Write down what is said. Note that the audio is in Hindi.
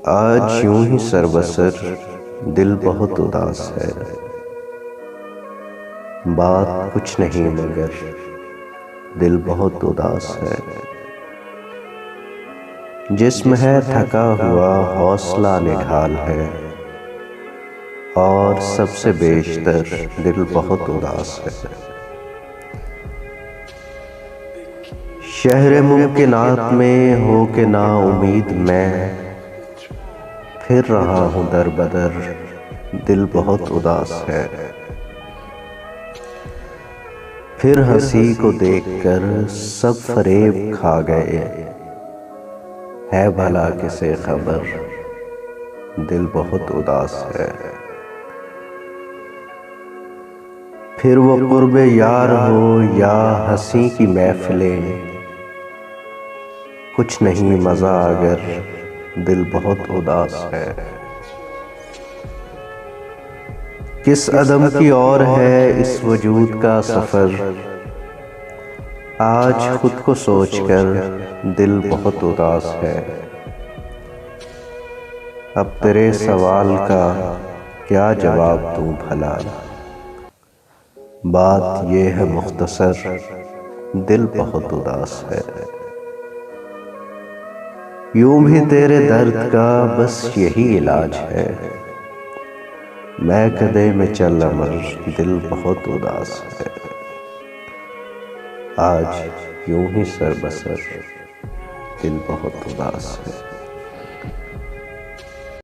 आज यूं ही सरबसर दिल बहुत उदास है। बात कुछ नहीं मगर दिल बहुत उदास है। जिस्म है थका हुआ, हौसला निढाल है, और सबसे बेशतर दिल बहुत उदास है। शहर मुमकिनात में हो के ना उम्मीद मैं फिर रहा हूँ दर बदर, दिल बहुत उदास है। फिर हंसी को देखकर सब फरेब खा गए, है भला किसे खबर, दिल बहुत उदास है। फिर वो कुर्बे यार हो या हंसी की महफिलें, कुछ नहीं मजा अगर दिल बहुत उदास है। किस अदम की ओर है इस वजूद का सफर, आज खुद को सोचकर दिल बहुत उदास है। अब तेरे सवाल का क्या जवाब दूं भला, बात ये है मुख्तसर दिल बहुत उदास है। यूं भी तेरे दर्द का बस यही इलाज है, मैं कदे में चल अमर दिल बहुत उदास है। आज यूं ही सरबसर दिल बहुत उदास है।